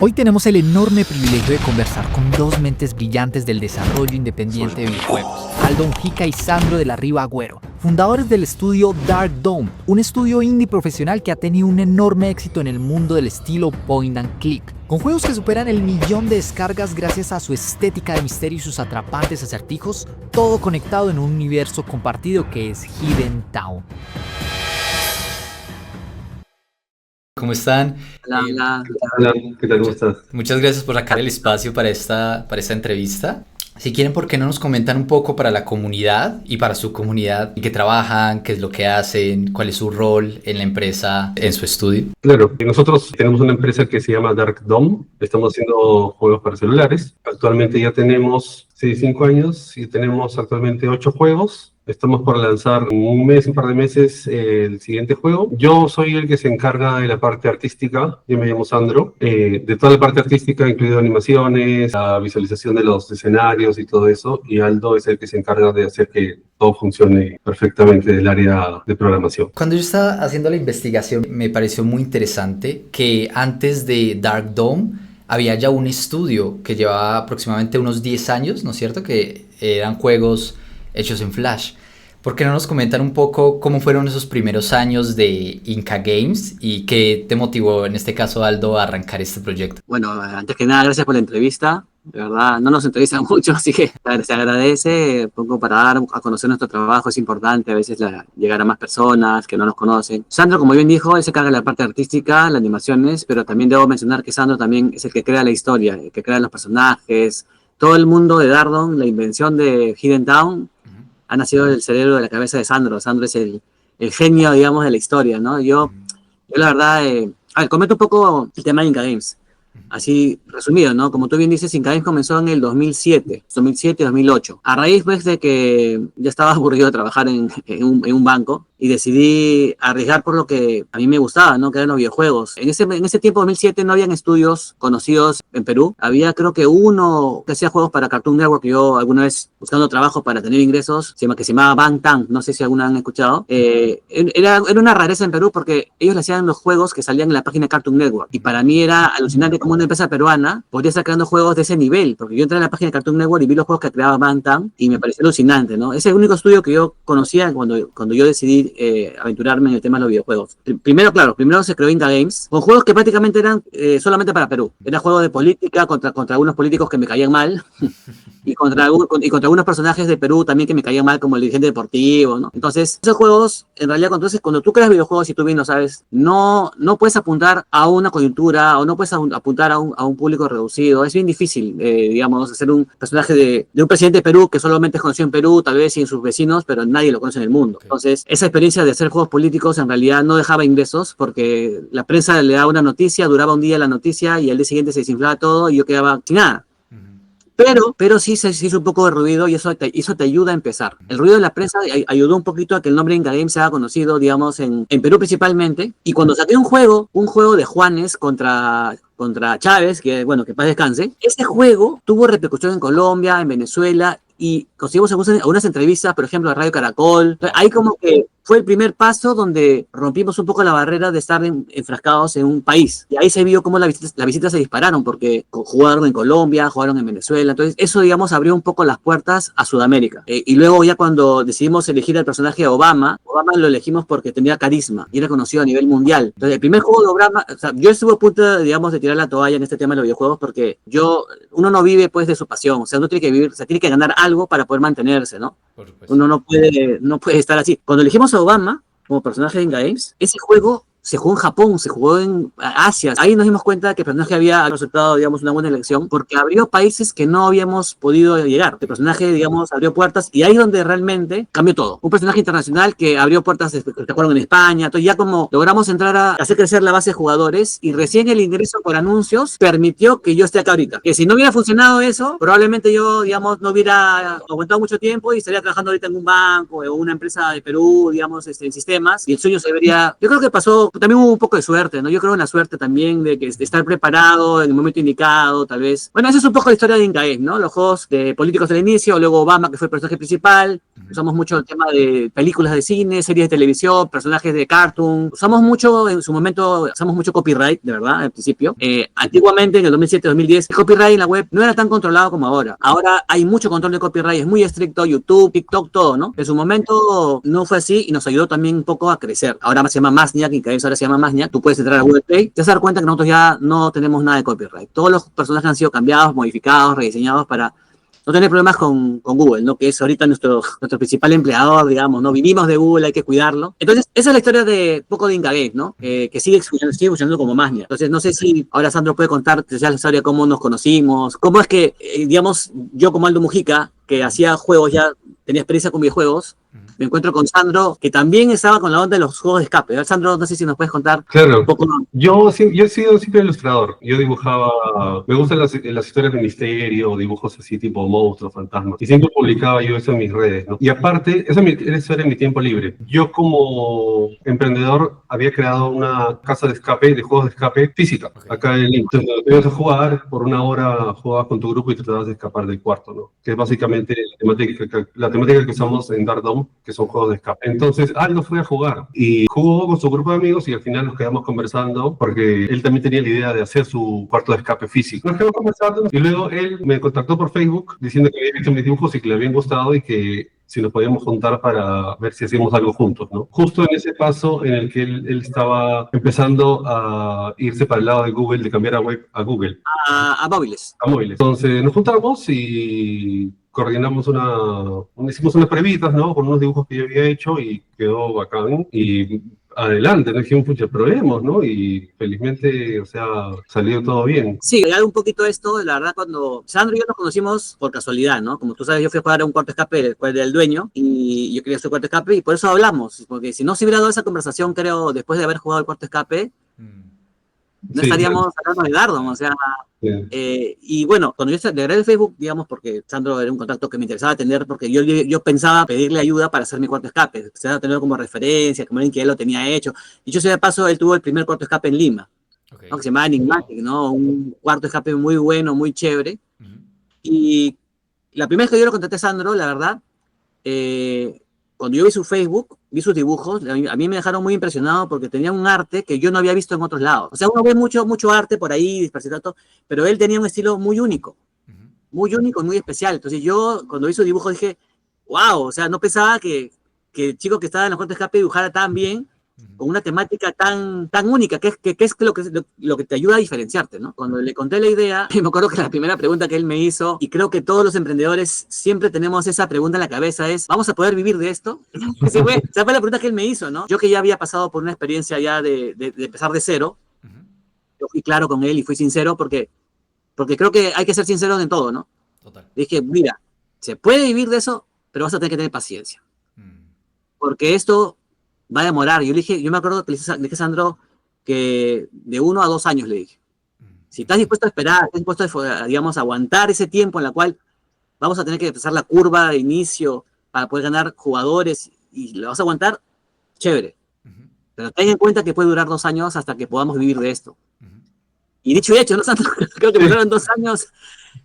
Hoy tenemos el enorme privilegio de conversar con dos mentes brillantes del desarrollo independiente de videojuegos, Aldo Mujica y Sandro de la Riva Agüero, fundadores del estudio Dark Dome, un estudio indie profesional que ha tenido un enorme éxito en el mundo del estilo point and click, con juegos que superan el 1.000.000 de descargas gracias a su estética de misterio y sus atrapantes acertijos, todo conectado en un universo compartido que es Hidden Town. ¿Cómo están? Hola. Hola, ¿qué tal? ¿Cómo estás? Muchas gracias por sacar el espacio para esta entrevista. Si quieren, ¿por qué no nos comentan un poco para la comunidad y para su comunidad en qué trabajan, qué es lo que hacen, cuál es su rol en la empresa, en su estudio? Claro, nosotros tenemos una empresa que se llama Dark Dome. Estamos haciendo juegos para celulares. Actualmente ya tenemos 5 años y tenemos actualmente 8 juegos. Estamos por lanzar en un par de meses el siguiente juego. Yo soy el que se encarga de la parte artística. Yo me llamo Sandro. De toda la parte artística, incluido animaciones, la visualización de los escenarios y todo eso. Y Aldo es el que se encarga de hacer que todo funcione perfectamente del área de programación. Cuando yo estaba haciendo la investigación, me pareció muy interesante que antes de Dark Dome había ya un estudio que llevaba aproximadamente unos 10 años, ¿no es cierto? Que eran juegos hechos en Flash. ¿Por qué no nos comentan un poco cómo fueron esos primeros años de Inca Games y qué te motivó en este caso, Aldo, a arrancar este proyecto? Bueno, antes que nada, gracias por la entrevista. De verdad, no nos entrevistan mucho, así que se agradece un poco para dar a conocer nuestro trabajo. Es importante a veces llegar a más personas que no nos conocen. Sandro, como bien dijo, él se carga de la parte artística, las animaciones, pero también debo mencionar que Sandro también es el que crea la historia, el que crea los personajes. Todo el mundo de Dardon, la invención de Hidden Town, ha nacido del cerebro, de la cabeza de Sandro. Sandro es el genio, digamos, de la historia, ¿no? Yo la verdad, a ver, comento un poco el tema de Inca Games. Así resumido, ¿no? Como tú bien dices, Inca Games comenzó en el 2007-2008. A raíz, pues, de que ya estaba aburrido de trabajar en un banco y decidí arriesgar por lo que a mí me gustaba, ¿no? Que eran los videojuegos. En ese tiempo, 2007, no habían estudios conocidos en Perú. Había, creo que uno que hacía juegos para Cartoon Network, que yo alguna vez buscando trabajo para tener ingresos, que se llamaba Bangtan, no sé si alguna han escuchado. Era una rareza en Perú porque ellos le hacían los juegos que salían en la página Cartoon Network. Y para mí era alucinante como una empresa peruana podría estar creando juegos de ese nivel, porque yo entré en la página de Cartoon Network y vi los juegos que creaba Bangtan y me pareció alucinante, ¿no? Ese es el único estudio que yo conocía cuando yo decidí aventurarme en el tema de los videojuegos. Primero se creó Inca Games, con juegos que prácticamente eran solamente para Perú. Era juegos de política contra algunos políticos que me caían mal y contra algunos personajes de Perú también que me caían mal, como el dirigente deportivo, ¿no? Entonces, esos juegos, en realidad, cuando tú creas videojuegos, y tú bien lo sabes, no puedes apuntar a una coyuntura o no puedes apuntar a un público reducido. Es bien difícil, digamos, hacer un personaje de un presidente de Perú que solamente es conocido en Perú, tal vez y en sus vecinos, pero nadie lo conoce en el mundo. Entonces, esa experiencia de hacer juegos políticos en realidad no dejaba ingresos porque la prensa le daba una noticia, duraba un día la noticia y al día siguiente se desinflaba todo y yo quedaba sin nada. Pero sí se hizo un poco de ruido y eso te ayuda a empezar. El ruido de la prensa ayudó un poquito a que el nombre Inca Games se haga conocido, digamos, en Perú principalmente. Y cuando saqué un juego de Juanes contra Chávez, que bueno, que paz descanse, ese juego tuvo repercusión en Colombia, en Venezuela, y conseguimos algunas entrevistas, por ejemplo, a Radio Caracol. Ahí como que fue el primer paso donde rompimos un poco la barrera de estar enfrascados en un país. Y ahí se vio cómo las visitas se dispararon, porque jugaron en Colombia, jugaron en Venezuela. Entonces, eso, digamos, abrió un poco las puertas a Sudamérica. Y luego ya cuando decidimos elegir al personaje de Obama lo elegimos porque tenía carisma y era conocido a nivel mundial. Entonces, el primer juego de Obama, o sea, yo estuve a punto, digamos, de tirar la toalla en este tema de los videojuegos porque uno no vive, pues, de su pasión. O sea, uno tiene que vivir, o sea, tiene que ganar algo para poder mantenerse, ¿no? Uno no puede estar así. Cuando elegimos a Obama como personaje de Inca Games, ese juego se jugó en Japón, se jugó en Asia. Ahí nos dimos cuenta que el personaje había resultado, digamos, una buena elección porque abrió países que no habíamos podido llegar. El personaje, digamos, abrió puertas y ahí es donde realmente cambió todo. Un personaje internacional que abrió puertas, te acuerdan, en España. Entonces ya como logramos entrar a hacer crecer la base de jugadores y recién el ingreso por anuncios permitió que yo esté acá ahorita. Que si no hubiera funcionado eso, probablemente yo, digamos, no hubiera aguantado mucho tiempo y estaría trabajando ahorita en un banco o una empresa de Perú, digamos, en sistemas, y el sueño se vería. Yo creo que pasó. También hubo un poco de suerte, ¿no? Yo creo en la suerte también de estar preparado en el momento indicado, tal vez. Bueno, esa es un poco la historia de Inca Games, ¿no? Los juegos de políticos del inicio, luego Obama, que fue el personaje principal, Usamos mucho el tema de películas de cine, series de televisión, personajes de cartoon. Usamos mucho, en su momento, usamos mucho copyright, de verdad, al principio. Antiguamente, en el 2007-2010, el copyright en la web no era tan controlado como ahora. Ahora hay mucho control de copyright, es muy estricto, YouTube, TikTok, todo, ¿no? En su momento no fue así y nos ayudó también un poco a crecer. Ahora se llama Masniac, y cada vez ahora se llama Masniac. Tú puedes entrar a Google Play, te vas a dar cuenta que nosotros ya no tenemos nada de copyright. Todos los personajes han sido cambiados, modificados, rediseñados para no tener problemas con Google, ¿no? Que es ahorita nuestro principal empleador, digamos, ¿no? Vivimos de Google, hay que cuidarlo. Entonces, esa es la historia de poco de Inca Games, ¿no? Que sigue funcionando como Masnia. Entonces, no sé si ahora Sandro puede contar la historia de cómo nos conocimos, cómo es que, digamos, yo como Aldo Mujica, que hacía juegos ya, tenía experiencia con videojuegos, me encuentro con Sandro, que también estaba con la onda de los juegos de escape. A ver, Sandro, no sé si nos puedes contar Claro, un poco. yo he sido siempre ilustrador. Yo dibujaba, me gustan las historias de misterio, dibujos así tipo monstruos, fantasmas. Y siempre publicaba yo eso en mis redes, ¿no? Y aparte, eso era en mi tiempo libre. Yo como emprendedor había creado una casa de escape, de juegos de escape física, acá en Lima. Entonces, te ibas a jugar, por una hora jugabas con tu grupo y tratabas de escapar del cuarto, ¿no? Que es básicamente la temática que usamos en Dark Dome, que son juegos de escape. Entonces, Aldo fue a jugar y jugó con su grupo de amigos y al final nos quedamos conversando porque él también tenía la idea de hacer su cuarto de escape físico. Nos quedamos conversando y luego él me contactó por Facebook diciendo que había visto mis dibujos y que le habían gustado y que si nos podíamos juntar para ver si hacíamos algo juntos, ¿no? Justo en ese paso en el que él estaba empezando a irse para el lado de Google, de cambiar a Google. A móviles. A móviles. Entonces nos juntamos y coordinamos hicimos unas previtas, ¿no? Con unos dibujos que yo había hecho y quedó bacán. Y adelante, no dijimos, pucha, probemos, ¿no? Y felizmente, o sea, salió todo bien. Sí, agregar un poquito esto, la verdad, cuando Sandro y yo nos conocimos por casualidad, ¿no? Como tú sabes, yo fui a jugar a un cuarto escape del dueño y yo quería hacer cuarto escape y por eso hablamos, porque si no se hubiera dado esa conversación, creo, después de haber jugado el cuarto escape, no estaríamos hablando de Dardom, o sea, y bueno, cuando yo le agregué el Facebook, digamos, porque Sandro era un contacto que me interesaba tener, porque yo pensaba pedirle ayuda para hacer mi cuarto escape, empezaba a tenerlo como referencia, como alguien que él lo tenía hecho, y yo, de paso, él tuvo el primer cuarto escape en Lima, ¿no? Que se llamaba Enigmatic, ¿no? Un cuarto escape muy bueno, muy chévere, y la primera vez que yo lo contacté a Sandro, la verdad, cuando yo vi su Facebook, vi sus dibujos, a mí me dejaron muy impresionado porque tenía un arte que yo no había visto en otros lados. O sea, uno ve mucho arte por ahí, dispersado, pero él tenía un estilo muy único y muy especial. Entonces yo, cuando vi su dibujo, dije, wow, o sea, no pensaba que el chico que estaba en la cuarta de escape dibujara tan bien, con una temática tan única, que es lo que te ayuda a diferenciarte, ¿no? Cuando le conté la idea, me acuerdo que la primera pregunta que él me hizo, y creo que todos los emprendedores siempre tenemos esa pregunta en la cabeza, es, ¿vamos a poder vivir de esto? Esa fue la pregunta que él me hizo, ¿no? Yo que ya había pasado por una experiencia ya de empezar de cero, yo fui claro con él y fui sincero porque creo que hay que ser sinceros en todo, ¿no? Total. Dije, mira, se puede vivir de eso, pero vas a tener que tener paciencia. Porque esto va a demorar. Yo me acuerdo que le dije a Sandro que de 1 a 2 años le dije. Si estás dispuesto a esperar, estás dispuesto a, digamos, a aguantar ese tiempo en la cual vamos a tener que empezar la curva de inicio para poder ganar jugadores y lo vas a aguantar, chévere. Pero ten en cuenta que puede durar 2 años hasta que podamos vivir de esto. Y dicho y hecho, ¿no, Sandro? Creo que pasaron 2 años.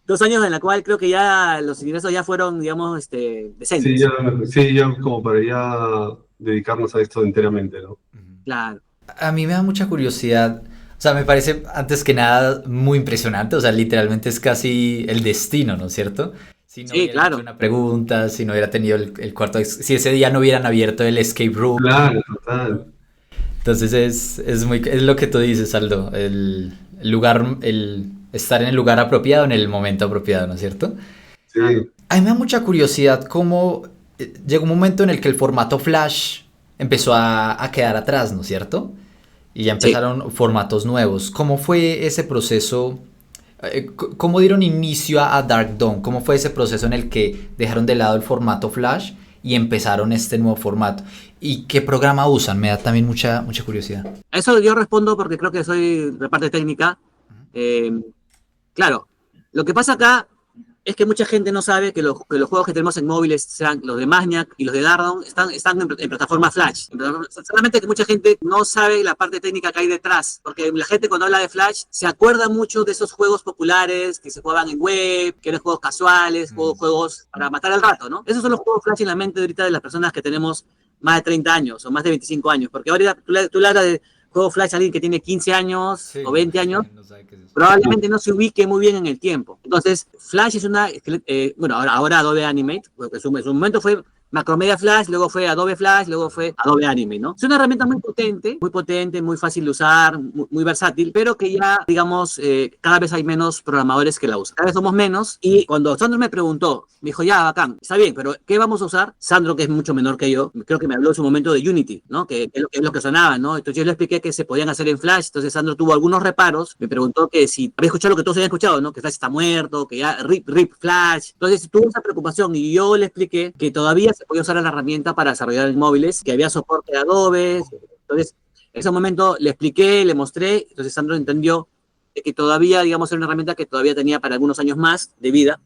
2 años en la cual creo que ya los ingresos ya fueron, digamos, decentes. Sí, ya como para ya dedicarnos a esto enteramente, ¿no? Claro. A mí me da mucha curiosidad, o sea, me parece antes que nada muy impresionante, o sea, literalmente es casi el destino, ¿no es cierto? Si no Sí, hubiera claro. hecho una pregunta, si no hubiera tenido el cuarto, si ese día no hubieran abierto el escape room. Claro, total. Entonces es lo que tú dices, Aldo, el lugar, el estar en el lugar apropiado en el momento apropiado, ¿no es cierto? Sí. A mí me da mucha curiosidad cómo llegó un momento en el que el formato Flash empezó a quedar atrás, ¿no es cierto? Y ya empezaron formatos nuevos. ¿Cómo fue ese proceso? ¿Cómo dieron inicio a Dark Dawn? ¿Cómo fue ese proceso en el que dejaron de lado el formato Flash y empezaron este nuevo formato? ¿Y qué programa usan? Me da también mucha curiosidad. A eso yo respondo porque creo que soy de parte técnica. Claro, lo que pasa acá es que mucha gente no sabe que los juegos que tenemos en móviles, sean los de Maniac y los de Dardon, están en plataforma Flash. Solamente que mucha gente no sabe la parte técnica que hay detrás, porque la gente cuando habla de Flash se acuerda mucho de esos juegos populares que se jugaban en web, que eran juegos casuales, juegos para matar al rato, ¿no? Esos son los juegos Flash en la mente ahorita de las personas que tenemos más de 30 años o más de 25 años, porque ahorita tú le hablas de juego Flash a alguien que tiene 15 años o 20 años, no sabe qué es eso. Probablemente no se ubique muy bien en el tiempo. Entonces, Flash es una, bueno, ahora Adobe Animate, porque en su momento fue Macromedia Flash, luego fue Adobe Flash, luego fue Adobe Animate, ¿no? Es una herramienta muy potente, muy fácil de usar, muy versátil, pero que ya, digamos, cada vez hay menos programadores que la usan. Cada vez somos menos, y cuando Sandro me preguntó, me dijo, ya, bacán, está bien, pero ¿qué vamos a usar? Sandro, que es mucho menor que yo, creo que me habló en su momento de Unity, ¿no? Que es lo que sonaba, ¿no? Entonces yo le expliqué que se podían hacer en Flash, entonces Sandro tuvo algunos reparos, me preguntó que si había escuchado lo que todos habían escuchado, ¿no? Que Flash está muerto, que ya RIP Flash. Entonces tuvo esa preocupación y yo le expliqué que todavía se podía usar la herramienta para desarrollar en móviles, que había soporte de Adobe. Entonces, en ese momento le expliqué, le mostré, entonces Sandro entendió que todavía, digamos, era una herramienta que todavía tenía para algunos años más de vida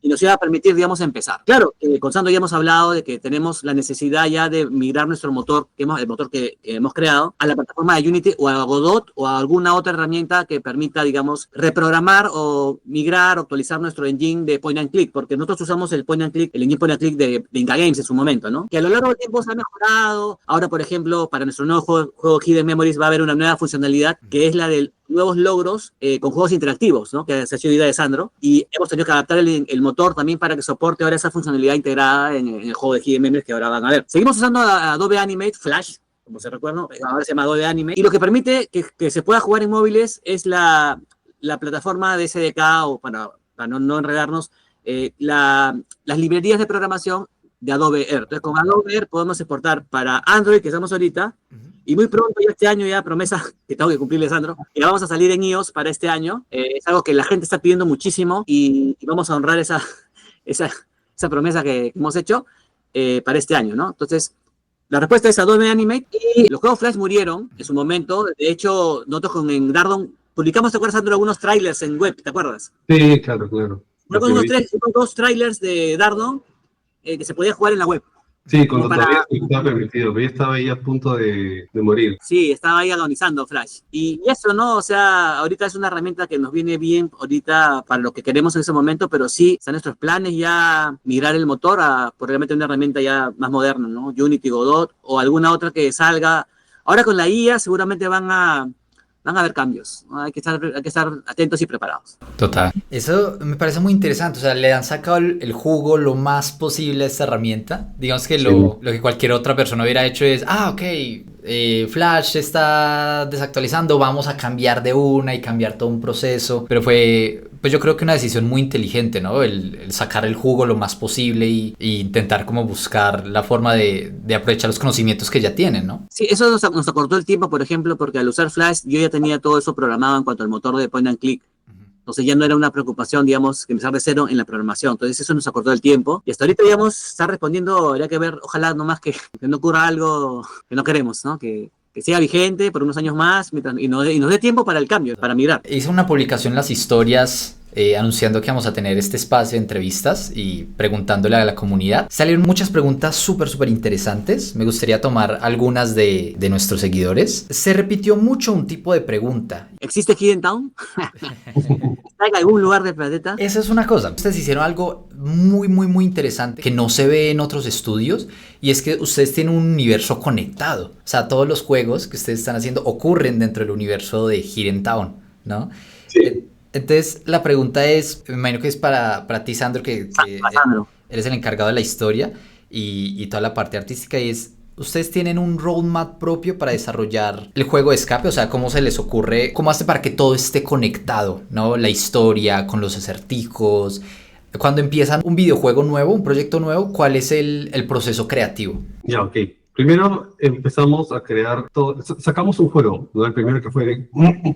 y nos iba a permitir, digamos, empezar. Claro, con Sandro ya hemos hablado de que tenemos la necesidad ya de migrar nuestro motor, el motor que hemos creado, a la plataforma de Unity o a Godot o a alguna otra herramienta que permita, digamos, reprogramar o migrar o actualizar nuestro engine de point and click, porque nosotros usamos el point and click, el engine point and click de Inca Games en su momento, ¿no? Que a lo largo del tiempo se ha mejorado. Ahora, por ejemplo, para nuestro nuevo juego Hidden Memories va a haber una nueva funcionalidad que es la del nuevos logros con juegos interactivos, ¿no? Que se ha sido idea de Sandro, y hemos tenido que adaptar el motor también para que soporte ahora esa funcionalidad integrada en el juego de Hidden Memories que ahora van a ver. Seguimos usando Adobe Animate Flash, como se recuerda, ahora se llama Adobe Animate, y lo que permite que se pueda jugar en móviles es la plataforma de SDK, o para no enredarnos, las librerías de programación de Adobe Air. Entonces, con Adobe Air podemos exportar para Android, que estamos ahorita, y muy pronto, ya este año, ya promesa que tengo que cumplirle, Sandro, que vamos a salir en iOS para este año. Es algo que la gente está pidiendo muchísimo y vamos a honrar esa promesa que hemos hecho para este año, ¿no? Entonces, la respuesta es Adobe Animate, y los juegos Flash murieron en su momento. De hecho, nosotros en Dardon publicamos, ¿te acuerdas, Sandro, algunos trailers en web? ¿Te acuerdas? Sí, claro. Hubo dos trailers de Dardon que se podía jugar en la web. Sí, cuando todavía estaba permitido, pero ya estaba ahí a punto de morir. Sí, estaba ahí agonizando Flash. Y eso, ¿no? O sea, ahorita es una herramienta que nos viene bien ahorita para lo que queremos en ese momento, pero sí, están nuestros planes ya migrar el motor a realmente una herramienta ya más moderna, ¿no? Unity, Godot o alguna otra que salga. Ahora con la IA seguramente van a haber cambios, ¿no? Hay que estar atentos y preparados. Total. Eso me parece muy interesante. O sea, le han sacado el jugo lo más posible a esta herramienta. Digamos que lo que cualquier otra persona hubiera hecho es, ok, Flash está desactualizando, vamos a cambiar de una y cambiar todo un proceso. Pero pues yo creo que una decisión muy inteligente, ¿no? El sacar el jugo lo más posible y intentar como buscar la forma de aprovechar los conocimientos que ya tienen, ¿no? Sí, eso nos acortó el tiempo, por ejemplo, porque al usar Flash yo ya tenía todo eso programado en cuanto al motor de point and click. Entonces ya no era una preocupación, digamos, que empezar de cero en la programación. Entonces eso nos acortó el tiempo. Y hasta ahorita, digamos, está respondiendo, habría que ver, ojalá nomás que no ocurra algo que no queremos, ¿no? Que siga vigente por unos años más y nos dé tiempo para el cambio, para migrar. Hice una publicación en las historias anunciando que vamos a tener este espacio de entrevistas y preguntándole a la comunidad. Salieron muchas preguntas súper interesantes. Me gustaría tomar algunas de nuestros seguidores. Se repitió mucho un tipo de pregunta. ¿Existe Hidden Town? ¿Está en algún lugar del planeta? Esa es una cosa. Ustedes hicieron algo muy interesante que no se ve en otros estudios, y es que ustedes tienen un universo conectado. O sea, todos los juegos que ustedes están haciendo ocurren dentro del universo de Hidden Town, ¿no? Sí. Entonces, la pregunta es, me imagino que es para ti, Sandro, que eres el encargado de la historia y toda la parte artística, y es, ¿ustedes tienen un roadmap propio para desarrollar el juego de escape? O sea, ¿cómo se les ocurre? ¿Cómo hace para que todo esté conectado, ¿no? La historia con los acertijos. Cuando empiezan un videojuego nuevo, un proyecto nuevo, ¿cuál es el proceso creativo? Ya, ok. Primero empezamos a crear todo, sacamos un juego, ¿no? El primero que fue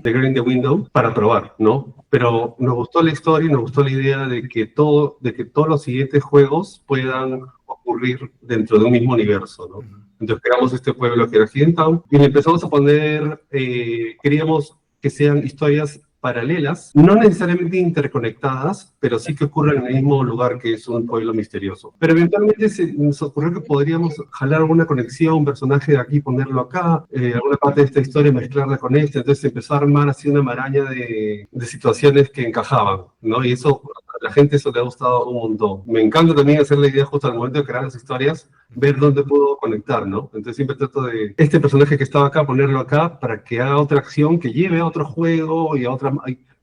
The Girl in the Window, para probar, ¿no? Pero nos gustó la historia y nos gustó la idea de que todos los siguientes juegos puedan ocurrir dentro de un mismo universo, ¿no? Entonces creamos este pueblo que era Hidden Town y le empezamos a poner, queríamos que sean historias paralelas, no necesariamente interconectadas, pero sí que ocurren en el mismo lugar que es un pueblo misterioso. Pero eventualmente nos ocurrió que podríamos jalar alguna conexión, un personaje de aquí, ponerlo acá, alguna parte de esta historia mezclarla con esta, entonces empezó a armar así una maraña de situaciones que encajaban, ¿no? Y eso, a la gente eso le ha gustado un montón. Me encanta también hacer la idea justo al momento de crear las historias, ver dónde puedo conectar, ¿no? Entonces siempre trato de este personaje que estaba acá, ponerlo acá para que haga otra acción que lleve a otro juego y a otra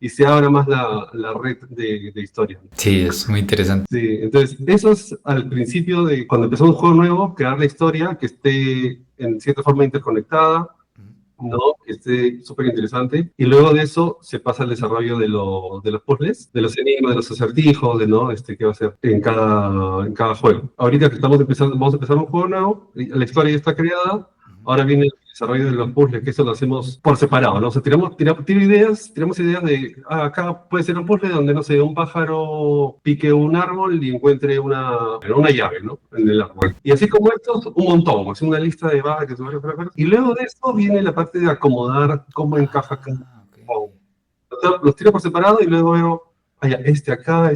y se abra más la red de historias. Sí, es muy interesante. Sí, entonces eso es al principio de cuando empezamos un juego nuevo, crear la historia que esté en cierta forma interconectada, ¿no? Que esté súper interesante. Y luego de eso se pasa al desarrollo de los puzzles, de los enigmas, de los acertijos, de ¿no? Qué va a ser en cada juego. Ahorita que vamos a empezar un juego nuevo, la historia ya está creada, ahora viene el desarrollo de los puzzles, que eso lo hacemos por separado, ¿no? O sea, tiramos ideas de, acá puede ser un puzzle donde, no sé, un pájaro pique un árbol y encuentre una llave, ¿no? En el árbol. Y así como estos, un montón, es una lista de varios, y luego de esto viene la parte de acomodar cómo encaja cada juego. Los tiro por separado y luego veo, este acá,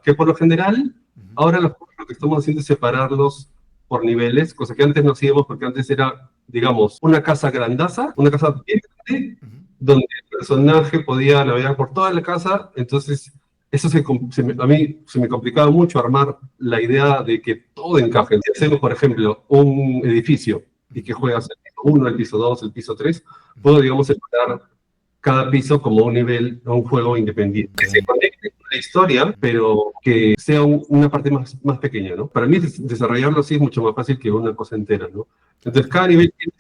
que por lo general, ahora lo que estamos haciendo es separarlos por niveles, cosa que antes no hacíamos porque antes era, digamos, una casa grandaza, una casa bien grande, donde el personaje podía navegar por toda la casa, entonces eso a mí se me complicaba mucho armar la idea de que todo encaje. Si hacemos, por ejemplo, un edificio y que juegas el piso 1, el piso 2, el piso 3, puedo, digamos, separar cada piso como un nivel, un juego independiente. Que se conecte con la historia, pero que sea una parte más pequeña, ¿no? Para mí desarrollarlo así es mucho más fácil que una cosa entera, ¿no? Entonces cada nivel tiene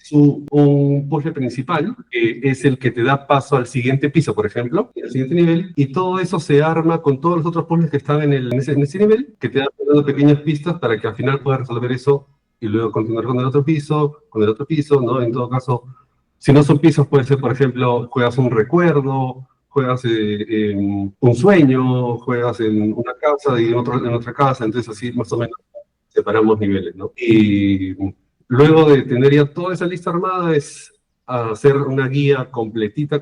un puzzle principal, que es el que te da paso al siguiente piso, por ejemplo, al siguiente nivel, y todo eso se arma con todos los otros puzzles que están en ese nivel, que te dan dando pequeñas pistas para que al final puedas resolver eso y luego continuar con el otro piso, ¿no? En todo caso, si no son pisos, puede ser, por ejemplo, juegas un recuerdo, juegas un sueño, juegas en una casa y en otra casa, entonces así más o menos separamos niveles, ¿no? Y luego de tener ya toda esa lista armada es hacer una guía completita,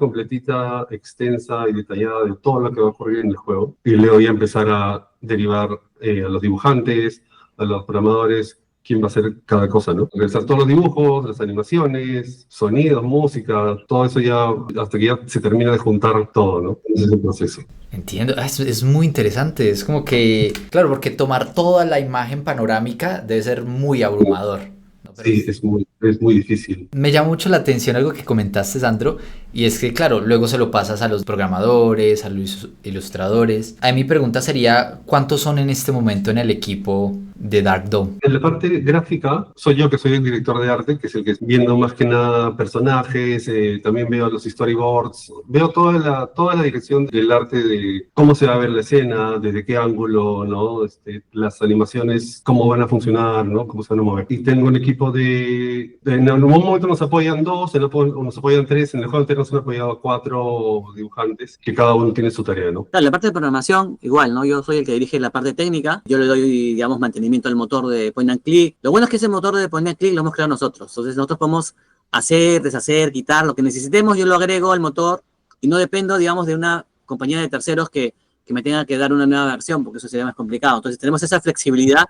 extensa y detallada de todo lo que va a ocurrir en el juego. Y luego ya empezar a derivar a los dibujantes, a los programadores, quién va a hacer cada cosa, ¿no? Realizar todos los dibujos, las animaciones, sonidos, música, todo eso ya, hasta que ya se termina de juntar todo, ¿no? Ese es el proceso. Entiendo, es muy interesante, es como que, claro, porque tomar toda la imagen panorámica debe ser muy abrumador, ¿no? Pero sí, es muy difícil. me llama mucho la atención algo que comentaste, Sandro, y es que, claro, luego se lo pasas a los programadores, a los ilustradores. A mí mi pregunta sería, ¿cuántos son en este momento en el equipo de Dark Dome? En la parte gráfica, soy yo que soy el director de arte, que es el que viendo más que nada personajes, también veo los storyboards, veo toda la dirección del arte, de cómo se va a ver la escena, desde qué ángulo, ¿no? Las animaciones, cómo van a funcionar, ¿no? Cómo se van a mover. Y tengo un equipo en algún momento nos apoyan 2, nos apoyan 3, en el juego entero nos han apoyado 4 dibujantes, que cada uno tiene su tarea, ¿no? Claro, la parte de programación, igual, ¿no? Yo soy el que dirige la parte técnica, yo le doy, digamos, mantenimiento al motor de point and click. Lo bueno es que ese motor de point and click lo hemos creado nosotros, entonces nosotros podemos hacer, deshacer, quitar, lo que necesitemos, yo lo agrego al motor y no dependo, digamos, de una compañía de terceros que me tenga que dar una nueva versión, porque eso sería más complicado. Entonces tenemos esa flexibilidad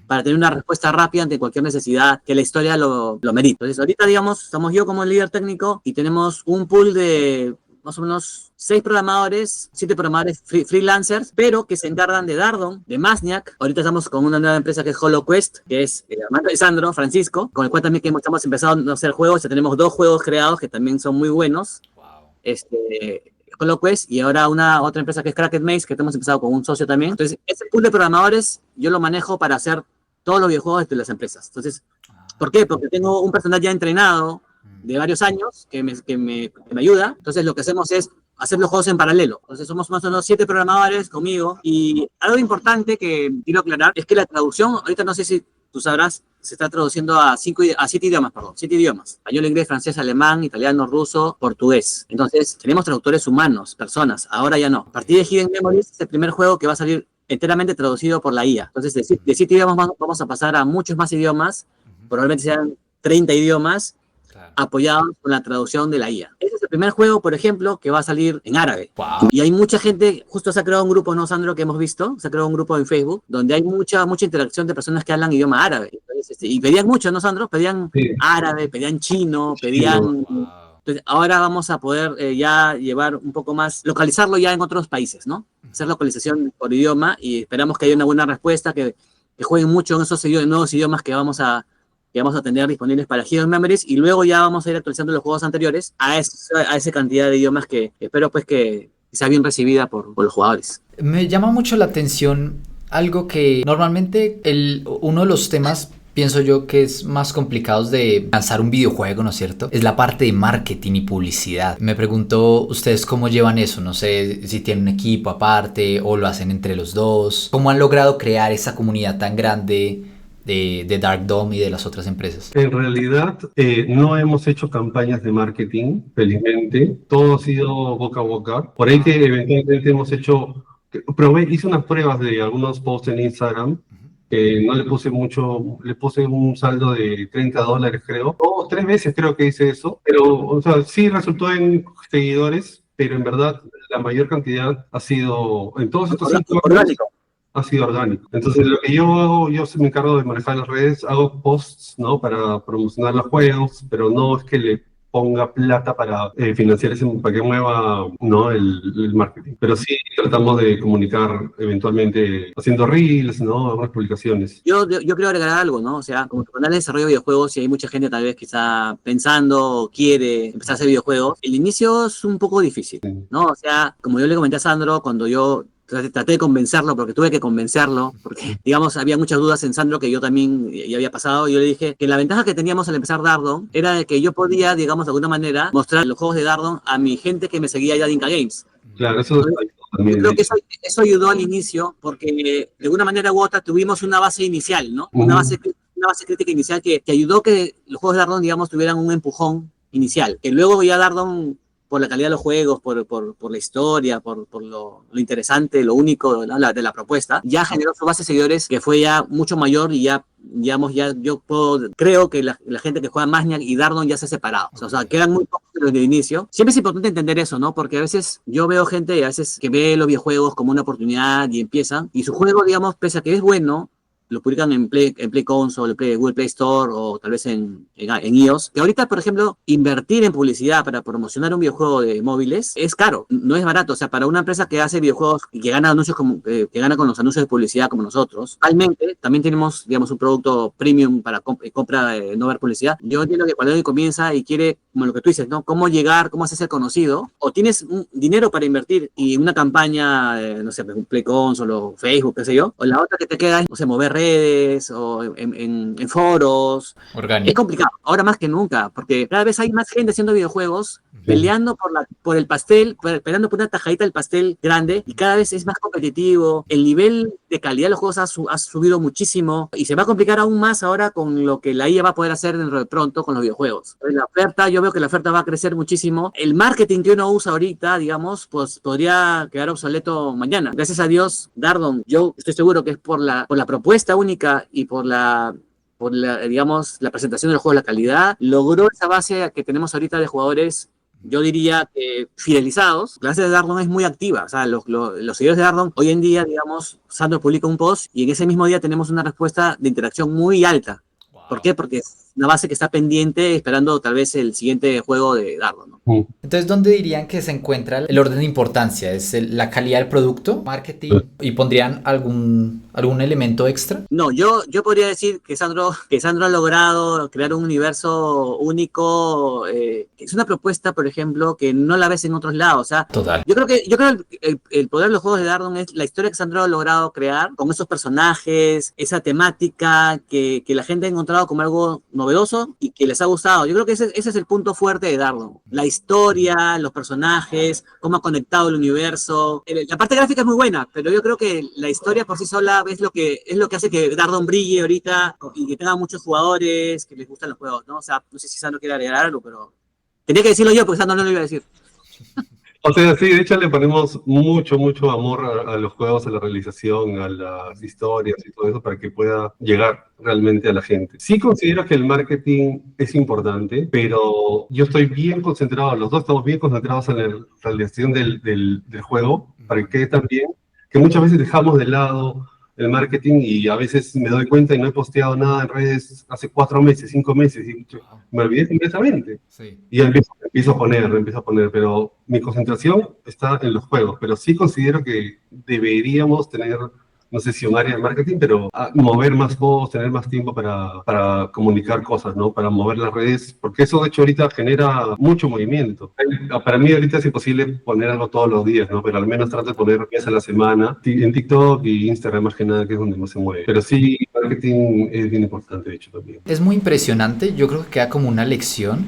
para tener una respuesta rápida ante cualquier necesidad que la historia lo merite. Entonces ahorita, digamos, estamos yo como el líder técnico y tenemos un pool de más o menos 6 programadores, 7 programadores freelancers, pero que se encargan de Dark Dome, de Masniac. Ahorita estamos con una nueva empresa que es HoloQuest, que es hermano de Sandro, Francisco, con el cual también estamos empezando a hacer juegos. Ya tenemos 2 juegos creados que también son muy buenos. Wow. HoloQuest, y ahora otra empresa que es Cracked Maze, que hemos empezado con un socio también. Entonces, ese pool de programadores yo lo manejo para hacer todos los videojuegos de las empresas. Entonces, ¿por qué? Porque tengo un personal ya entrenado de varios años que me ayuda. Entonces, lo que hacemos es hacer los juegos en paralelo. Entonces, somos más o menos 7 programadores conmigo. Y algo importante que quiero aclarar es que la traducción, ahorita no sé si tú sabrás, se está traduciendo a 7 idiomas, 7 idiomas. Español, inglés, francés, alemán, italiano, ruso, portugués. Entonces, tenemos traductores humanos, personas. Ahora ya no. A partir de Hidden Memories es el primer juego que va a salir enteramente traducido por la IA. Entonces, de 7 idiomas vamos a pasar a muchos más idiomas. Probablemente sean 30 idiomas. Claro. apoyados con la traducción de la IA. Ese es el primer juego, por ejemplo, que va a salir en árabe. Wow. Y hay mucha gente, justo se ha creado un grupo, ¿no, Sandro? Que hemos visto, se ha creado un grupo en Facebook, donde hay mucha interacción de personas que hablan idioma árabe. Entonces, y pedían mucho, ¿no, Sandro? Pedían Sí. árabe, pedían chino, pedían... Entonces, ahora vamos a poder ya llevar un poco más, localizarlo ya en otros países, ¿no? Hacer localización por idioma y esperamos que haya una buena respuesta, que jueguen mucho en esos nuevos idiomas que vamos a tener disponibles para Hidden Memories, y luego ya vamos a ir actualizando los juegos anteriores a esa cantidad de idiomas que espero pues que sea bien recibida por los jugadores. Me llama mucho la atención algo que normalmente uno de los temas, pienso yo, que es más complicados de lanzar un videojuego, ¿no es cierto? Es la parte de marketing y publicidad. Me pregunto ustedes cómo llevan eso, no sé si tienen un equipo aparte o lo hacen entre los dos. ¿Cómo han logrado crear esa comunidad tan grande de Dark Dome y de las otras empresas? En realidad, no hemos hecho campañas de marketing, felizmente. Todo ha sido boca a boca. Por ahí que eventualmente hice unas pruebas de algunos posts en Instagram. No le puse mucho, le puse un saldo de $30, creo. 3 veces creo que hice eso. Pero, o sea, sí resultó en seguidores, pero en verdad la mayor cantidad ha sido, en todos estos 5 años, Orgánico. ha sido orgánico. Entonces, lo que yo hago, yo me encargo de manejar las redes, hago posts, ¿no? Para promocionar los juegos, pero no es que le ponga plata para financiar para que mueva, ¿no? el marketing. Pero sí tratamos de comunicar eventualmente haciendo reels, ¿no? Algunas publicaciones. Yo quiero agregar algo, ¿no? O sea, como tu canal de desarrollo de videojuegos, y hay mucha gente tal vez que está pensando o quiere empezar a hacer videojuegos, el inicio es un poco difícil, ¿no? O sea, como yo le comenté a Sandro, cuando yo traté de convencerlo, porque tuve que convencerlo, porque, digamos, había muchas dudas en Sandro que yo también ya había pasado. Yo le dije que la ventaja que teníamos al empezar Dardon era de que yo podía, digamos, de alguna manera, mostrar los juegos de Dardon a mi gente que me seguía ya de Inca Games. Claro, eso también. Yo creo que eso ayudó al inicio, porque de alguna manera u otra tuvimos una base inicial, ¿no? Una base crítica inicial que ayudó que los juegos de Dardon, digamos, tuvieran un empujón inicial. Que luego ya Dardon, por la calidad de los juegos, por la historia, por lo interesante, lo único, ¿no? de la propuesta, ya generó su base de seguidores que fue ya mucho mayor, y ya, digamos, ya yo creo que la gente que juega Magnac y Dardon ya se ha separado. O sea, quedan muy pocos desde el inicio. Siempre es importante entender eso, ¿no? Porque a veces yo veo gente a veces que ve los videojuegos como una oportunidad y empiezan, y su juego, digamos, pese a que es bueno, lo publican en Play Console, Google Play Store, o tal vez en iOS. Que ahorita, por ejemplo, invertir en publicidad para promocionar un videojuego de móviles es caro, no es barato. O sea, para una empresa que hace videojuegos y que gana anuncios que gana con los anuncios de publicidad como nosotros, realmente también tenemos, digamos, un producto premium para compra de no ver publicidad. Yo entiendo que cuando alguien comienza y quiere, como lo que tú dices, ¿no? Cómo llegar, cómo hacerse conocido, o tienes dinero para invertir y una campaña, no sé, Play Console o Facebook, qué sé yo, o la otra que te queda es, no sé, mover redes o en foros. Orgánico. Es complicado, ahora más que nunca, porque cada vez hay más gente haciendo videojuegos, peleando por el pastel, peleando por una tajadita del pastel grande, y cada vez es más competitivo. El nivel de calidad de los juegos ha subido muchísimo, y se va a complicar aún más ahora con lo que la IA va a poder hacer dentro de pronto con los videojuegos. La oferta, yo veo que la oferta va a crecer muchísimo. El marketing que uno usa ahorita, digamos, pues podría quedar obsoleto mañana. Gracias a Dios, Dardon, yo estoy seguro que es por la propuesta única y por la digamos, la presentación del juego, la calidad, logró esa base que tenemos ahorita de jugadores, yo diría que fidelizados. La base de Dardon es muy activa. O sea, los seguidores de Dardon, hoy en día, digamos, Sandro publica un post y en ese mismo día tenemos una respuesta de interacción muy alta. Wow. ¿Por qué? Porque es una base que está pendiente, esperando tal vez el siguiente juego de Dardon, ¿no? Entonces, ¿dónde dirían que se encuentra el orden de importancia? ¿Es la calidad del producto, marketing? ¿Y pondrían algún elemento extra? No, yo podría decir que Sandro ha logrado crear un universo único. Es una propuesta, por ejemplo, que no la ves en otros lados. O sea, total. Yo creo que el poder de los juegos de Dardon es la historia que Sandro ha logrado crear, con esos personajes, esa temática que la gente ha encontrado como algo novedoso y que les ha gustado. Yo creo que ese es el punto fuerte de Dardon. La historia, los personajes, cómo ha conectado el universo. La parte gráfica es muy buena, pero yo creo que la historia por sí sola es lo que hace que Dardon brille ahorita y que tenga muchos jugadores que les gustan los juegos, ¿no? O sea, no sé si Sandro quiere agregar algo, pero tenía que decirlo yo porque Sandro no lo iba a decir. O sea, sí, de hecho le ponemos mucho, mucho amor a los juegos, a la realización, a las historias y todo eso para que pueda llegar realmente a la gente. Sí considero que el marketing es importante, pero yo estoy bien concentrado, los dos estamos bien concentrados en la realización del juego para que quede tan bien que muchas veces dejamos de lado el marketing y a veces me doy cuenta y no he posteado nada en redes hace 4 meses, 5 meses y me olvidé completamente. Sí. Y empiezo a poner, pero mi concentración está en los juegos, pero sí considero que deberíamos tener, no sé si un área de marketing, pero mover más voz, tener más tiempo para comunicar cosas, ¿no? Para mover las redes, porque eso de hecho ahorita genera mucho movimiento. Para mí ahorita es imposible poner algo todos los días, ¿no? Pero al menos trato de poner días a la semana, en TikTok y Instagram más que nada, que es donde más se mueve. Pero sí, marketing es bien importante, de hecho, también. Es muy impresionante, yo creo que queda como una lección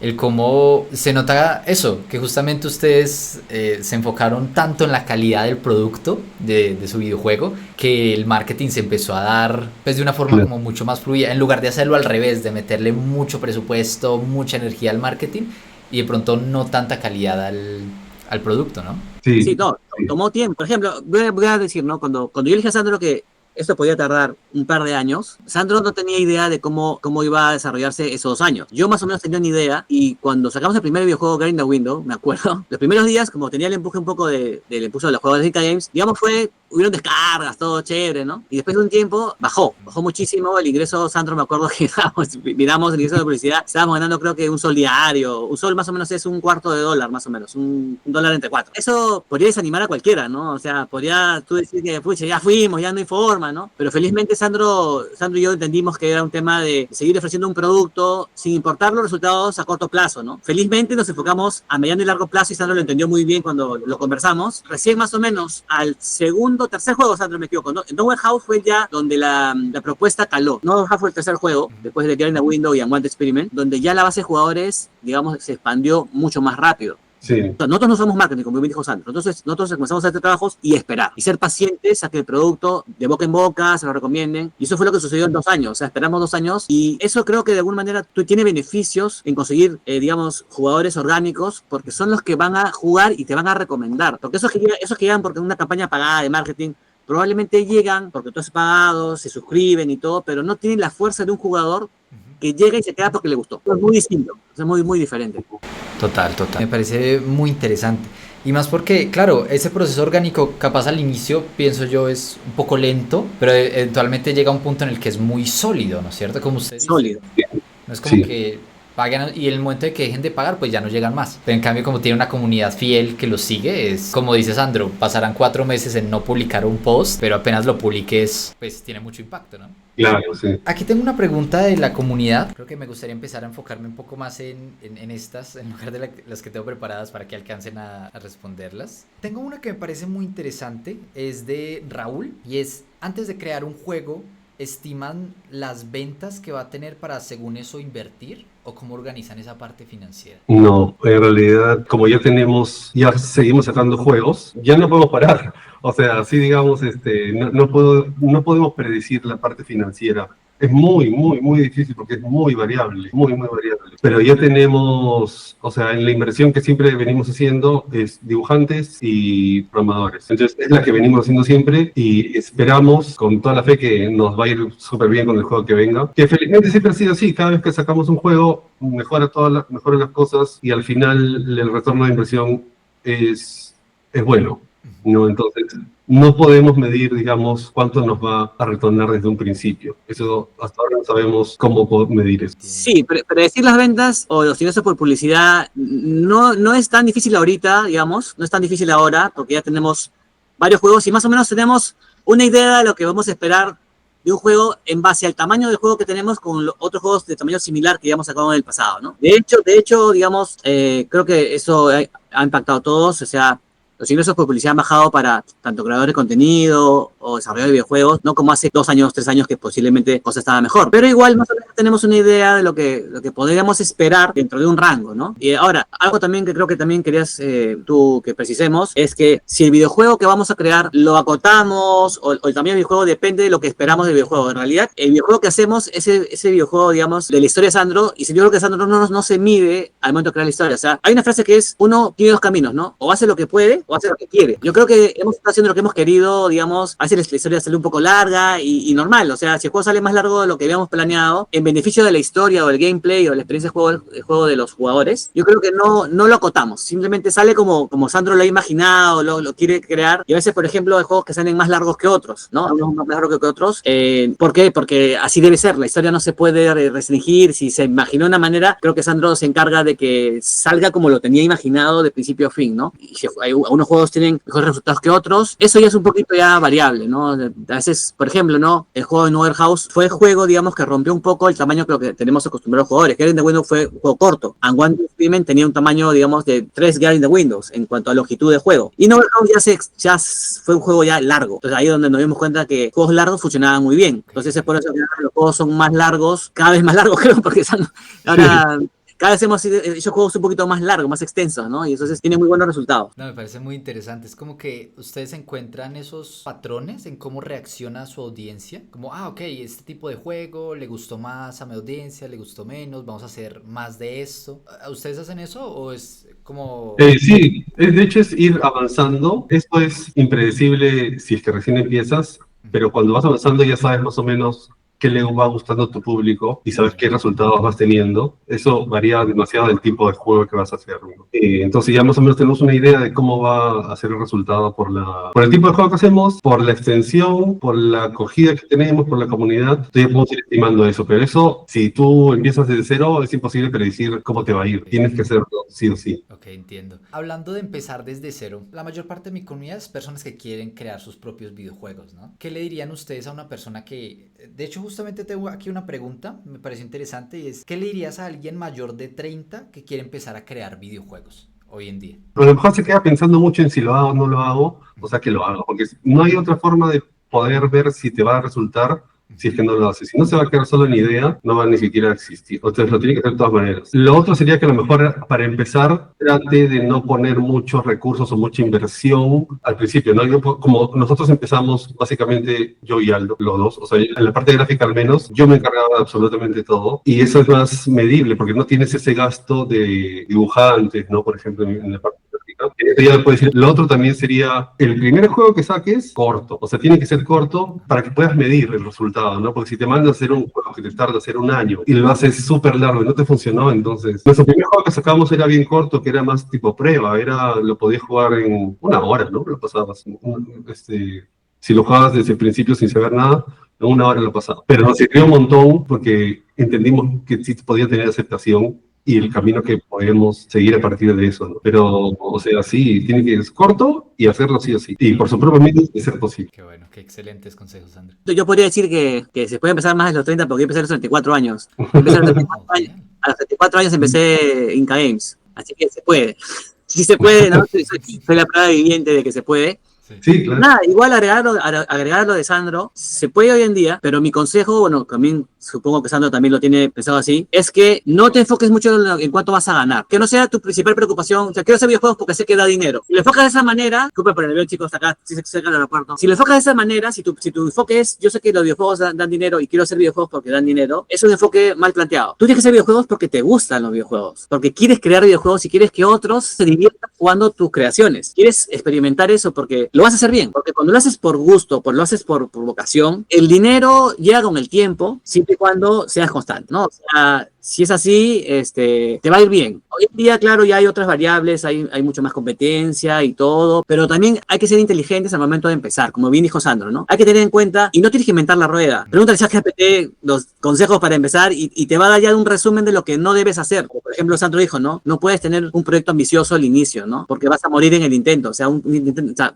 el cómo se nota eso, que justamente ustedes se enfocaron tanto en la calidad del producto de su videojuego, que el marketing se empezó a dar pues, de una forma Claro. como mucho más fluida, en lugar de hacerlo al revés, de meterle mucho presupuesto, mucha energía al marketing y de pronto no tanta calidad al producto, ¿no? Sí, Sí, no, sí. tomó tiempo. Por ejemplo, voy a decir, ¿no? Cuando yo le dije a Sandro que esto podía tardar un par de años, Sandro no tenía idea de cómo iba a desarrollarse esos 2 años. Yo más o menos tenía una idea y cuando sacamos el primer videojuego, Girl in the Window, me acuerdo, los primeros días, como tenía el empuje un poco del impulso de los juegos de Zika Games, digamos hubieron descargas, todo chévere, ¿no? Y después de un tiempo bajó muchísimo el ingreso. Sandro, me acuerdo que miramos el ingreso de publicidad, estábamos ganando creo que un sol diario, un sol más o menos es $0.25, más o menos, un dólar entre cuatro. Eso podría desanimar a cualquiera, ¿no? O sea, podría tú decir que, pucha, ya fuimos, ya no hay forma, ¿no? Pero felizmente Sandro y yo entendimos que era un tema de seguir ofreciendo un producto sin importar los resultados a corto plazo, ¿no? Felizmente nos enfocamos a mediano y largo plazo y Sandro lo entendió muy bien cuando lo conversamos. Recién más o menos al tercer juego, Sandro, me equivoco, ¿no? En Nowhere House fue ya donde la propuesta caló. Nowhere House fue el tercer juego, después de Girl in the Window y Unwanted Experiment, donde ya la base de jugadores, digamos, se expandió mucho más rápido. Sí. Nosotros no somos marketing, como bien dijo Sandro. Entonces, nosotros comenzamos a hacer trabajos y esperar. Y ser pacientes a que el producto de boca en boca se lo recomienden. Y eso fue lo que sucedió en 2 años. O sea, esperamos 2 años. Y eso creo que de alguna manera tiene beneficios en conseguir, digamos, jugadores orgánicos, porque son los que van a jugar y te van a recomendar. Porque esos que llegan porque una campaña pagada de marketing, probablemente llegan porque todos pagados, se suscriben y todo, pero no tienen la fuerza de un jugador que llega y se queda porque le gustó. Es muy distinto. Es muy, muy diferente. Total. Me parece muy interesante. Y más porque, claro, ese proceso orgánico capaz al inicio, pienso yo, es un poco lento, pero eventualmente llega a un punto en el que es muy sólido, ¿no es cierto? Como usted dice. Sólido. No es como Sí. que pagan y en el momento de que dejen de pagar, pues ya no llegan más. Pero en cambio, como tiene una comunidad fiel que los sigue, es como dice Sandro, pasarán 4 meses en no publicar un post, pero apenas lo publiques, pues tiene mucho impacto, ¿no? Claro, sí. Aquí tengo una pregunta de la comunidad. Creo que me gustaría empezar a enfocarme un poco más en estas, en lugar de las que tengo preparadas para que alcancen a responderlas. Tengo una que me parece muy interesante, es de Raúl, y es, antes de crear un juego, ¿estiman las ventas que va a tener para según eso invertir? ¿O cómo organizan esa parte financiera? No, en realidad, como ya seguimos sacando juegos, ya no podemos parar. O sea, así digamos, no podemos predecir la parte financiera. Es muy, muy, muy difícil porque es muy variable, muy, muy variable. Pero ya tenemos, o sea, en la inversión que siempre venimos haciendo es dibujantes y programadores. Entonces, es la que venimos haciendo siempre y esperamos con toda la fe que nos va a ir súper bien con el juego que venga. Que felizmente siempre ha sido así, cada vez que sacamos un juego, mejoran las cosas y al final el retorno de inversión es bueno, ¿no? Entonces, no podemos medir, digamos, cuánto nos va a retornar desde un principio. Eso hasta ahora no sabemos cómo medir eso. Sí, predecir las ventas o los ingresos por publicidad no es tan difícil ahorita, digamos, no es tan difícil ahora, porque ya tenemos varios juegos y más o menos tenemos una idea de lo que vamos a esperar de un juego en base al tamaño del juego que tenemos con otros juegos de tamaño similar que ya hemos sacado en el pasado, ¿no? De hecho, digamos, creo que eso ha impactado a todos, o sea, los ingresos por publicidad han bajado para tanto creadores de contenido, o desarrollo de videojuegos, no como hace 2 años, 3 años que posiblemente cosa estaba mejor. Pero igual más o menos tenemos una idea de lo que podríamos esperar dentro de un rango, ¿no? Y ahora, algo también que creo que también querías tú que precisemos, es que si el videojuego que vamos a crear lo acotamos o el tamaño del videojuego depende de lo que esperamos del videojuego. En realidad, el videojuego que hacemos es ese videojuego, digamos, de la historia de Sandro, y si el videojuego de Sandro no se mide al momento de crear la historia. O sea, hay una frase que es, uno tiene 2 caminos, ¿no? O hace lo que puede o hace lo que quiere. Yo creo que hemos estado haciendo lo que hemos querido, digamos, a veces la historia sale un poco larga y normal. O sea, si el juego sale más largo de lo que habíamos planeado, en beneficio de la historia o del gameplay o la experiencia de juego de los jugadores, yo creo que no lo acotamos. Simplemente sale como Sandro lo ha imaginado, lo quiere crear. Y a veces, por ejemplo, hay juegos que salen más largos que otros, ¿no? Algunos más largos que otros. ¿Por qué? Porque así debe ser. La historia no se puede restringir. Si se imaginó de una manera, creo que Sandro se encarga de que salga como lo tenía imaginado de principio a fin, ¿no? Y si algunos juegos tienen mejores resultados que otros, eso ya es un poquito ya variable, ¿no? A veces, por ejemplo, ¿no? El juego de Nowhere House fue juego, digamos, que rompió un poco el tamaño que tenemos acostumbrados a los jugadores. Guard in the Windows fue un juego corto. And One Experiment tenía un tamaño, digamos, de 3 Guard in the Windows en cuanto a longitud de juego. Y Nowhere House ya fue un juego ya largo. Entonces ahí es donde nos dimos cuenta que juegos largos funcionaban muy bien. Entonces es por eso que los juegos son más largos, cada vez más largos, creo, porque ahora... Cada vez hemos hecho juegos un poquito más largos, más extensos, ¿no? Y entonces tiene muy buenos resultados. No, me parece muy interesante. Es como que ustedes encuentran esos patrones en cómo reacciona su audiencia. Como, ok, este tipo de juego le gustó más a mi audiencia, le gustó menos, vamos a hacer más de esto. ¿Ustedes hacen eso o es como...? Sí, de hecho es ir avanzando. Esto es impredecible si es que recién empiezas, pero cuando vas avanzando ya sabes más o menos qué le va gustando a tu público y sabes qué resultados vas teniendo. Eso varía demasiado del tipo de juego que vas a hacer, ¿no? Entonces ya más o menos tenemos una idea de cómo va a ser el resultado por el tipo de juego que hacemos, por la extensión, por la acogida que tenemos, por la comunidad. Entonces ya podemos ir estimando eso, pero eso, si tú empiezas desde cero, es imposible predecir cómo te va a ir. Tienes que hacerlo sí o sí. Ok, entiendo. Hablando de empezar desde cero, la mayor parte de mi comunidad es personas que quieren crear sus propios videojuegos, ¿no? ¿Qué le dirían ustedes a una persona que, de hecho, justamente tengo aquí una pregunta, me pareció interesante, y es, ¿qué le dirías a alguien mayor de 30 que quiere empezar a crear videojuegos hoy en día? A lo mejor se queda pensando mucho en si lo hago o no lo hago, o sea que lo hago, porque no hay otra forma de poder ver si te va a resultar si es que no lo haces. Si no, se va a quedar solo en idea, no va a ni siquiera a existir. Entonces lo tiene que hacer de todas maneras. Lo otro sería que a lo mejor para empezar trate de no poner muchos recursos o mucha inversión al principio, ¿no? Como nosotros empezamos, básicamente yo y Aldo, los dos, o sea, en la parte gráfica al menos, yo me encargaba de absolutamente todo y eso es más medible porque no tienes ese gasto de dibujantes, ¿no? Por ejemplo, en la parte gráfica. Eso ya puedes decir. Lo otro también sería el primer juego que saques, corto. O sea, tiene que ser corto para que puedas medir el resultado, ¿no? Porque si te mandas a hacer un juego que te tarda hacer 1 año y lo haces súper largo y no te funcionó, entonces... Nuestro primer juego que sacamos era bien corto, que era más tipo prueba. Lo podías jugar en 1 hora, ¿no? Lo pasabas. Si lo jugabas desde el principio sin saber nada, en 1 hora lo pasaba. Pero nos sirvió un montón porque entendimos que sí podía tener aceptación y el camino que podemos seguir a partir de eso, ¿no? Pero, o sea, sí, tiene que ser corto y hacerlo sí o sí. Y por su propio medio de ser posible. Qué bueno, qué excelentes consejos, Sandro. Yo podría decir que se puede empezar más de los 30 porque yo empecé a los 34 años. Empecé a los 34 años. A los 34 años empecé Inca Games. Así que se puede. Sí se puede, ¿no? Soy la prueba viviente de que se puede. Sí, claro. Nada, igual agregar lo de Sandro, se puede hoy en día, pero mi consejo, bueno, también supongo que Sandro también lo tiene pensado así, es que no te enfoques mucho en cuánto vas a ganar. Que no sea tu principal preocupación. O sea, quiero hacer videojuegos porque sé que da dinero. Si lo enfocas de esa manera, disculpen por el video, chicos, acá, si se cerca del aeropuerto. Si lo enfocas de esa manera, si tu enfoque es, yo sé que los videojuegos dan dinero y quiero hacer videojuegos porque dan dinero, es un enfoque mal planteado. Tú tienes que hacer videojuegos porque te gustan los videojuegos, porque quieres crear videojuegos y quieres que otros se diviertan jugando tus creaciones. Quieres experimentar eso porque lo vas a hacer bien, porque cuando lo haces por gusto, lo haces por vocación, el dinero llega con el tiempo, siempre y cuando seas constante, ¿no? O sea, si es así, te va a ir bien. Hoy en día, claro, ya hay otras variables, hay mucho más competencia y todo, pero también hay que ser inteligentes al momento de empezar, como bien dijo Sandro, ¿no? Hay que tener en cuenta, y no tienes que inventar la rueda. Pregúntale a ChatGPT los consejos para empezar y te va a dar ya un resumen de lo que no debes hacer. Por ejemplo, Sandro dijo, ¿no? No puedes tener un proyecto ambicioso al inicio, ¿no? Porque vas a morir en el intento. O sea,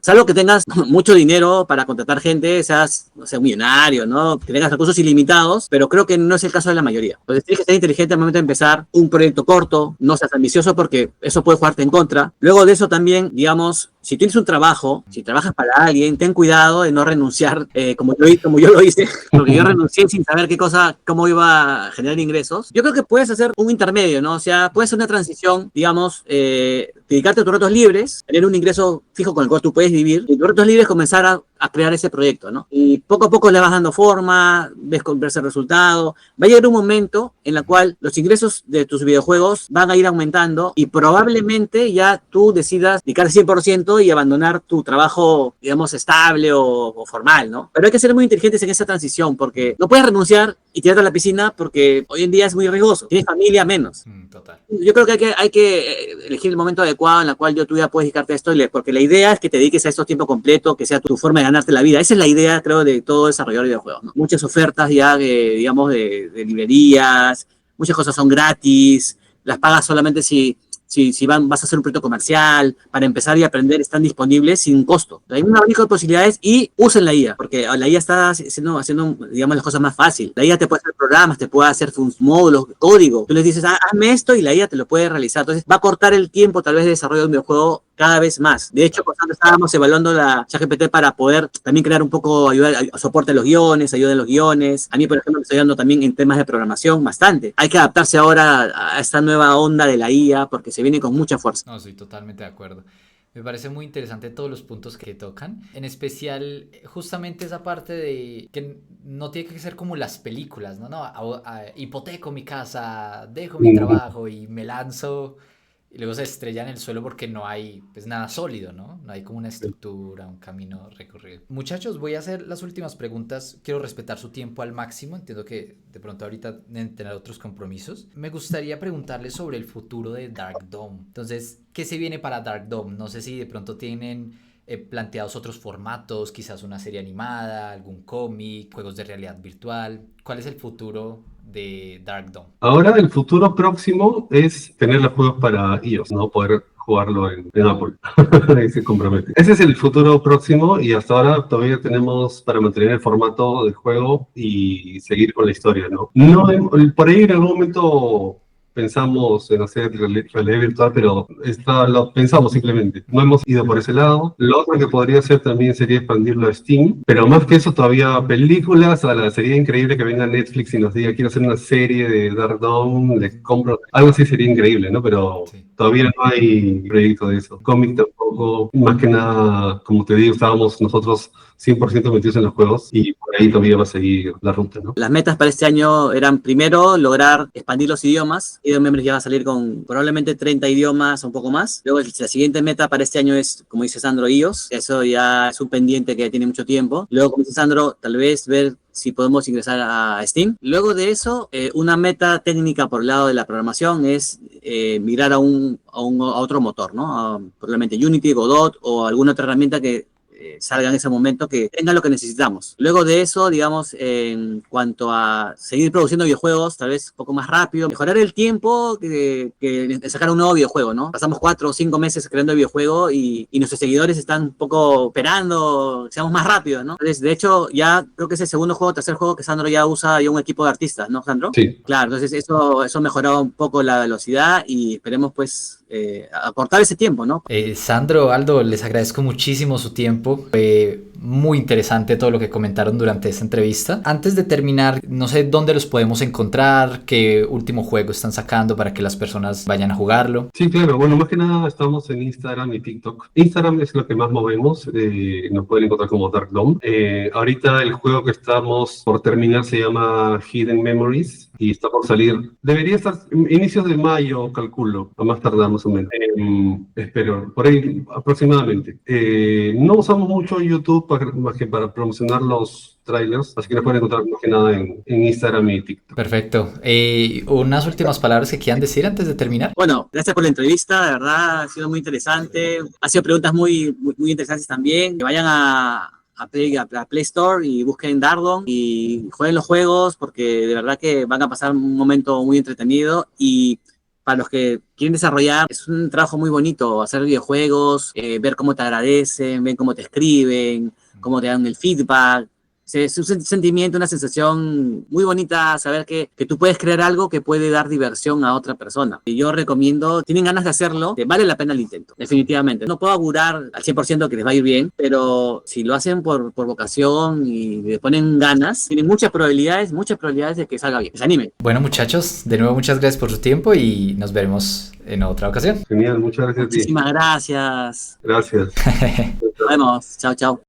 salvo que tengas mucho dinero para contratar gente, seas, no sé, un millonario, ¿no? Que tengas recursos ilimitados, pero creo que no es el caso de la mayoría. Entonces tienes que ser inteligente inteligente al momento de empezar un proyecto corto, no seas ambicioso porque eso puede jugarte en contra. Luego de eso también, digamos, si tienes un trabajo, si trabajas para alguien, ten cuidado de no renunciar como yo lo hice, porque yo renuncié sin saber cómo iba a generar ingresos. Yo creo que puedes hacer un intermedio, ¿no? O sea, puedes hacer una transición, digamos, dedicarte a tus ratos libres, tener un ingreso fijo con el cual tú puedes vivir, y tus ratos libres comenzar a crear ese proyecto, ¿no? Y poco a poco le vas dando forma, ves el resultado. Va a llegar un momento en el cual los ingresos de tus videojuegos van a ir aumentando y probablemente ya tú decidas dedicar 100% y abandonar tu trabajo, digamos, estable o formal, ¿no? Pero hay que ser muy inteligentes en esa transición porque no puedes renunciar y tirarte a la piscina porque hoy en día es muy riesgoso. Tienes familia menos. Total. Yo creo que hay que elegir el momento adecuado en el cual tú ya puedes dedicarte a esto, porque la idea es que te dediques a esto a tiempo completo, que sea tu forma de ganarte la vida. Esa es la idea, creo, de todo desarrollador de videojuegos, ¿no? Muchas ofertas ya, digamos, de librerías, muchas cosas son gratis, las pagas solamente si vas a hacer un proyecto comercial, para empezar y aprender, están disponibles sin costo. Hay un abanico de posibilidades y usen la IA, porque la IA está haciendo, digamos, las cosas más fácil. La IA te puede hacer programas, te puede hacer módulos, código. Tú les dices, hazme esto y la IA te lo puede realizar. Entonces, va a cortar el tiempo, tal vez, de desarrollo de un videojuego cada vez más. De hecho, constante estábamos evaluando la ChatGPT para poder también crear un poco, soporte a los guiones, ayuda en los guiones. A mí, por ejemplo, me estoy ayudando también en temas de programación bastante. Hay que adaptarse ahora a esta nueva onda de la IA porque se viene con mucha fuerza. No, estoy totalmente de acuerdo. Me parece muy interesante todos los puntos que tocan. En especial, justamente esa parte de que no tiene que ser como las películas, ¿no? Hipoteco mi casa, dejo mi trabajo y me lanzo. Y luego se estrella en el suelo porque no hay pues nada sólido, ¿no? No hay como una estructura, un camino recorrido. Muchachos, voy a hacer las últimas preguntas. Quiero respetar su tiempo al máximo. Entiendo que de pronto ahorita deben tener otros compromisos. Me gustaría preguntarles sobre el futuro de Dark Dome. Entonces, ¿qué se viene para Dark Dome? No sé si de pronto tienen planteados otros formatos, quizás una serie animada, algún cómic, juegos de realidad virtual. ¿Cuál es el futuro de Dark Dome? Ahora el futuro próximo es tener los juegos para iOS, ¿no? Poder jugarlo en Apple. Ahí se compromete. Ese es el futuro próximo y hasta ahora todavía tenemos para mantener el formato del juego y seguir con la historia, ¿no? Por ahí en algún momento pensamos en hacer realidad virtual, pero lo pensamos simplemente. No hemos ido por ese lado. Lo otro que podría hacer también sería expandirlo a Steam, pero más que eso todavía películas. Sería increíble que venga Netflix y nos diga quiero hacer una serie de Dark Dawn, les compro. Algo así sería increíble, ¿no? Pero sí, todavía no hay proyecto de eso. Cómic tampoco. Más que nada, como te digo, estábamos nosotros 100% metidos en los juegos y por ahí todavía va a seguir la ruta, ¿no? Las metas para este año eran primero lograr expandir los idiomas. Idom Memories ya va a salir con probablemente 30 idiomas o un poco más. Luego la siguiente meta para este año es, como dice Sandro, iOS. Eso ya es un pendiente que tiene mucho tiempo. Luego, como dice Sandro, tal vez ver si podemos ingresar a Steam. Luego de eso, una meta técnica por el lado de la programación es migrar a otro motor, ¿no? Probablemente Unity, Godot o alguna otra herramienta que salga en ese momento que tenga lo que necesitamos. Luego de eso, digamos, en cuanto a seguir produciendo videojuegos, tal vez un poco más rápido, mejorar el tiempo que sacar un nuevo videojuego, ¿no? Pasamos 4 o 5 meses creando el videojuego y nuestros seguidores están un poco esperando que seamos más rápidos, ¿no? Entonces, de hecho, ya creo que es el segundo juego, tercer juego que Sandro ya usa ya un equipo de artistas, ¿no, Sandro? Sí. Claro, entonces eso ha mejorado un poco la velocidad y esperemos pues acortar ese tiempo, ¿no? Sandro, Aldo, les agradezco muchísimo su tiempo. Fue muy interesante todo lo que comentaron durante esta entrevista. Antes de terminar, no sé dónde los podemos encontrar, qué último juego están sacando para que las personas vayan a jugarlo. Sí, claro. Bueno, más que nada estamos en Instagram y TikTok. Instagram es lo que más movemos. Nos pueden encontrar como Dark Dome. Ahorita el juego que estamos por terminar se llama Hidden Memories y está por salir. Debería estar inicios de mayo, calculo, a más tardar más o menos. Espero, por ahí aproximadamente. No usamos mucho YouTube más que para promocionar los trailers, así que nos pueden encontrar más que nada en Instagram y TikTok. Perfecto. Unas últimas palabras que quieran decir antes de terminar. Bueno, gracias por la entrevista, de verdad, ha sido muy interesante. Ha sido preguntas muy interesantes también. Que vayan a Play Store y busquen Dark Dome y jueguen los juegos porque de verdad que van a pasar un momento muy entretenido y para los que quieren desarrollar es un trabajo muy bonito, hacer videojuegos, ver cómo te agradecen, ver cómo te escriben, cómo te dan el feedback. Es un sentimiento, una sensación muy bonita saber que tú puedes crear algo que puede dar diversión a otra persona. Y yo recomiendo, tienen ganas de hacerlo, vale la pena el intento, definitivamente. No puedo augurar al 100% que les va a ir bien, pero si lo hacen por vocación y le ponen ganas, tienen muchas probabilidades de que salga bien, que se animen. Bueno, muchachos, de nuevo muchas gracias por su tiempo y nos veremos en otra ocasión. Genial, muchas gracias a ti. Muchísimas gracias. Gracias. Nos vemos. Chao, chao.